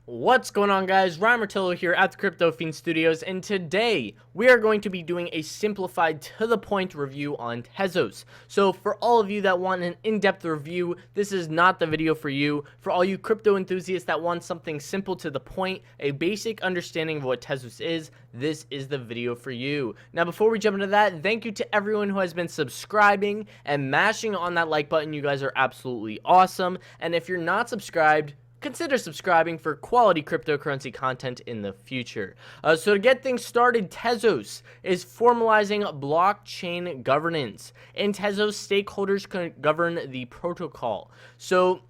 What's going on, guys? Ryan Martillo here at the Crypto Fiend Studios, and today we are going to be doing a simplified to the point review on Tezos. So for all of you that want an in-depth review, this is not the video for you. For all you crypto enthusiasts that want something simple to the point, a basic understanding of what Tezos is, this is the video for you. Now before we jump into that, thank you to everyone who has been subscribing and mashing on that like button. You guys are absolutely awesome. And if you're not subscribed, consider subscribing for quality cryptocurrency content in the future. So to get things started, Tezos is formalizing blockchain governance. In Tezos, stakeholders can govern the protocol. So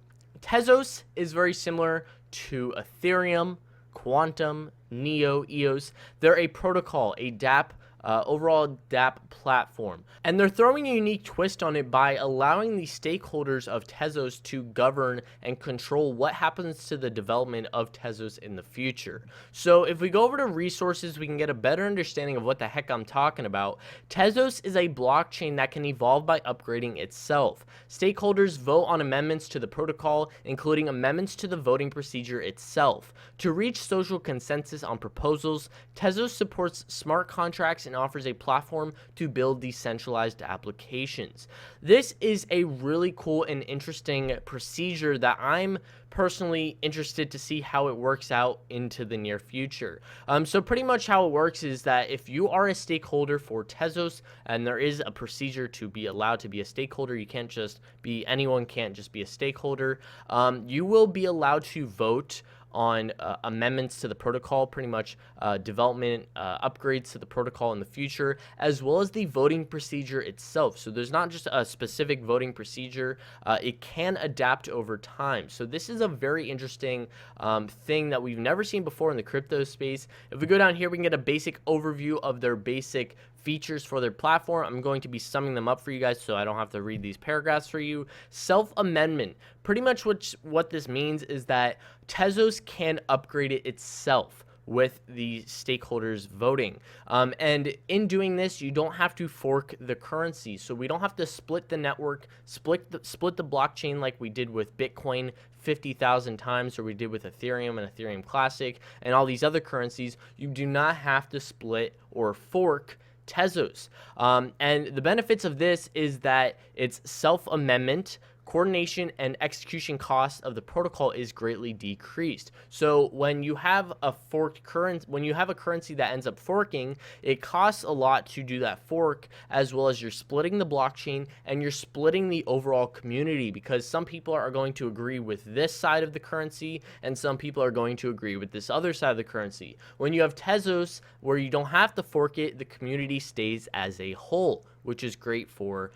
Tezos is very similar to Ethereum, Quantum, Neo, EOS. They're a protocol, a DApp, overall DApp platform. And they're throwing a unique twist on it by allowing the stakeholders of Tezos to govern and control what happens to the development of Tezos in the future. So if we go over to resources, we can get a better understanding of what the heck I'm talking about. Tezos is a blockchain that can evolve by upgrading itself. Stakeholders vote on amendments to the protocol, including amendments to the voting procedure itself. To reach social consensus on proposals, Tezos supports smart contracts and offers a platform to build decentralized applications. This is a really cool and interesting procedure that I'm personally interested to see how it works out into the near future. So pretty much how it works is that if you are a stakeholder for Tezos, and there is a procedure to be allowed to be a stakeholder, you can't just be, anyone can't just be a stakeholder, you will be allowed to vote on amendments to the protocol, pretty much development upgrades to the protocol in the future, as well as the voting procedure itself. So there's not just a specific voting procedure, it can adapt over time. So this is a very interesting thing that we've never seen before in the crypto space. If we go down here, we can get a basic overview of their basic features for their platform. I'm going to be summing them up for you guys so I don't have to read these paragraphs for you. Self-amendment. Pretty much what this means is that Tezos can upgrade it itself with the stakeholders voting. And in doing this, you don't have to fork the currency. So we don't have to split the network, split the blockchain like we did with Bitcoin 50,000 times, or we did with Ethereum and Ethereum Classic and all these other currencies. You do not have to split or fork Tezos. And the benefits of this is that it's self-amendment, coordination and execution costs of the protocol is greatly decreased. So when you have a forked currency, when you have a currency that ends up forking, it costs a lot to do that fork, as well as you're splitting the blockchain and you're splitting the overall community, because some people are going to agree with this side of the currency and some people are going to agree with this other side of the currency. When you have Tezos, where you don't have to fork it, the community stays as a whole, which is great for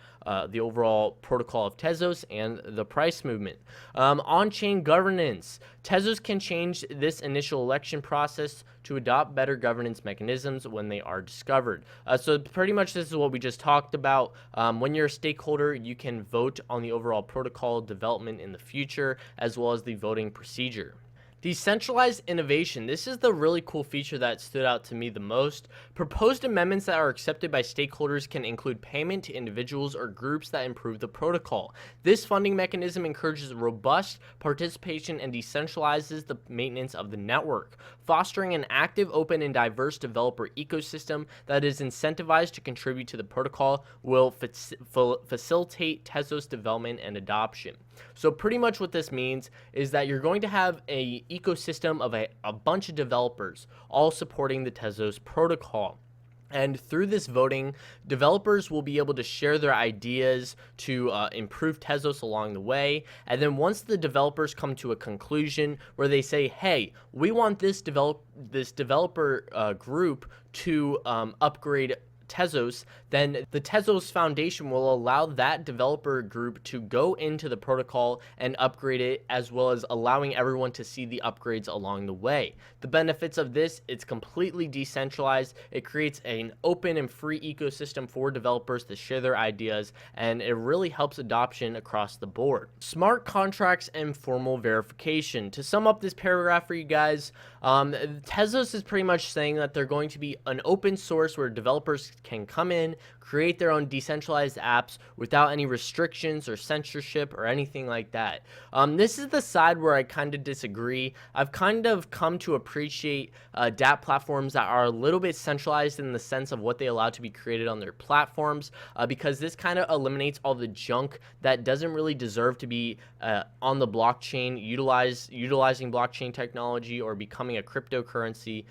the overall protocol of Tezos and the price movement. On-chain governance. Tezos can change this initial election process to adopt better governance mechanisms when they are discovered. So pretty much this is what we just talked about. When you're a stakeholder, you can vote on the overall protocol development in the future, as well as the voting procedure. Decentralized innovation. This is the really cool feature that stood out to me the most. Proposed amendments that are accepted by stakeholders can include payment to individuals or groups that improve the protocol. This funding mechanism encourages robust participation and decentralizes the maintenance of the network, fostering an active, open, and diverse developer ecosystem that is incentivized to contribute to the protocol will facilitate Tezos development and adoption. So pretty much what this means is that you're going to have a ecosystem of a bunch of developers all supporting the Tezos protocol. And through this voting, developers will be able to share their ideas to improve Tezos along the way. And then once the developers come to a conclusion where they say, hey, we want this developer group to upgrade Tezos, then the Tezos Foundation will allow that developer group to go into the protocol and upgrade it, as well as allowing everyone to see the upgrades along the way. The benefits of this, it's completely decentralized. It creates an open and free ecosystem for developers to share their ideas, and it really helps adoption across the board. Smart contracts and formal verification. To sum up this paragraph for you guys, Tezos is pretty much saying that they're going to be an open source where developers can come in, create their own decentralized apps without any restrictions or censorship or anything like that. This is the side where I kind of disagree. I've kind of come to appreciate dApp platforms that are a little bit centralized in the sense of what they allow to be created on their platforms, because this kind of eliminates all the junk that doesn't really deserve to be on the blockchain, utilizing blockchain technology or becoming a cryptocurrency.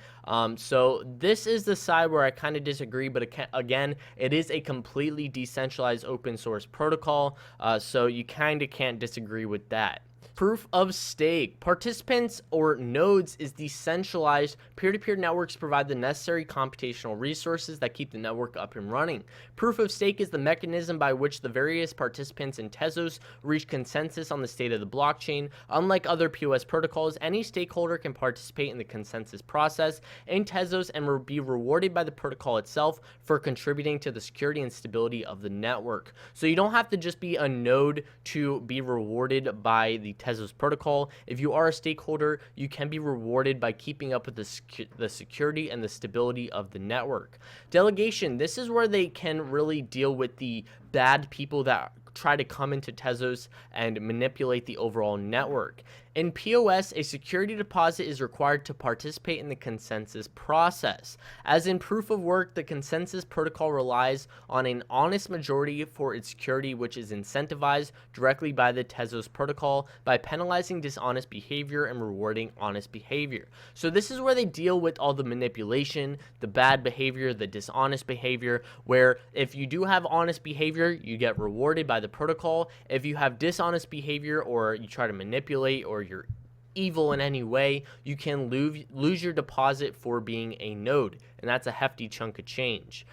So this is the side where I kind of disagree, but again, it is a completely decentralized open source protocol, so you kind of can't disagree with that. Proof of stake. Participants or nodes is decentralized. Peer-to-peer networks provide the necessary computational resources that keep the network up and running. Proof of stake is the mechanism by which the various participants in Tezos reach consensus on the state of the blockchain. Unlike other POS protocols, any stakeholder can participate in the consensus process in Tezos and be rewarded by the protocol itself for contributing to the security and stability of the network. So you don't have to just be a node to be rewarded by the Tezos protocol. If you are a stakeholder, you can be rewarded by keeping up with the security and the stability of the network. Delegation. This is where they can really deal with the bad people that try to come into Tezos and manipulate the overall network. In POS, a security deposit is required to participate in the consensus process. As in proof of work, the consensus protocol relies on an honest majority for its security, which is incentivized directly by the Tezos protocol by penalizing dishonest behavior and rewarding honest behavior. So this is where they deal with all the manipulation, the bad behavior, the dishonest behavior, where if you do have honest behavior, you get rewarded by the protocol. If you have dishonest behavior or you try to manipulate or you're evil in any way, you can lose your deposit for being a node, and that's a hefty chunk of change.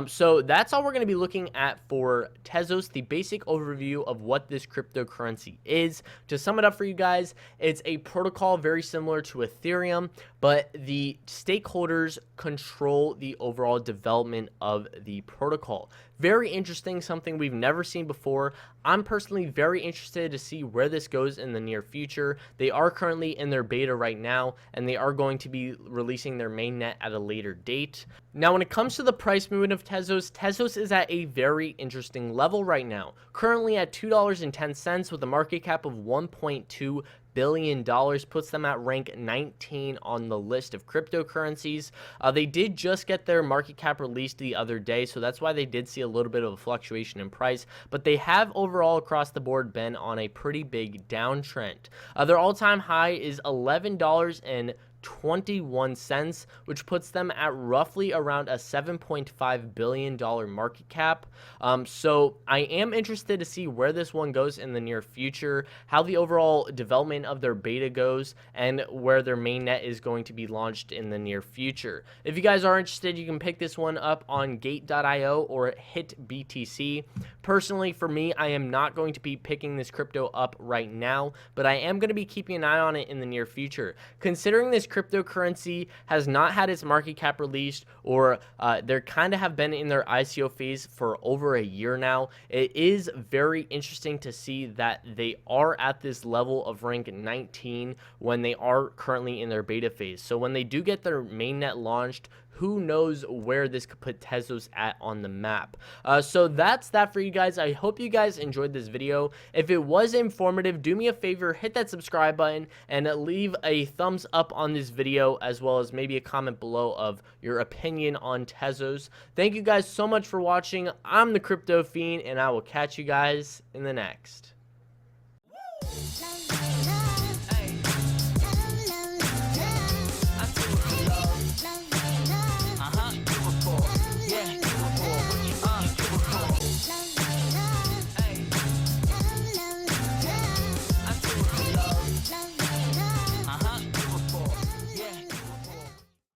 So that's all we're going to be looking at for Tezos, the basic overview of what this cryptocurrency is. To sum it up for you guys, it's a protocol very similar to Ethereum, but the stakeholders control the overall development of the protocol. Very interesting, something we've never seen before. I'm personally very interested to see where this goes in the near future. They are currently in their beta right now, and they are going to be releasing their mainnet at a later date. Now, when it comes to the price movement of Tezos, Tezos is at a very interesting level right now. Currently at $2.10 with a market cap of $1.2 billion, puts them at rank 19 on the list of cryptocurrencies. They did just get their market cap released the other day, so that's why they did see a little bit of a fluctuation in price, but they have overall across the board been on a pretty big downtrend. Their all-time high is $11.21, which puts them at roughly around a $7.5 billion market cap. So I am interested to see where this one goes in the near future, how the overall development of their beta goes, and where their mainnet is going to be launched in the near future. If you guys are interested, you can pick this one up on gate.io or hit BTC. Personally, for me, I am not going to be picking this crypto up right now, but I am going to be keeping an eye on it in the near future. Considering this cryptocurrency has not had its market cap released, or they kind of have been in their ICO phase for over a year now, it is very interesting to see that they are at this level of rank 19 when they are currently in their beta phase. So when they do get their mainnet launched, who knows where this could put Tezos at on the map. So that's that for you guys. I hope you guys enjoyed this video. If it was informative, do me a favor, hit that subscribe button and leave a thumbs up on this video, as well as maybe a comment below of your opinion on Tezos. Thank you guys so much for watching. I'm the Crypto Fiend, and I will catch you guys in the next.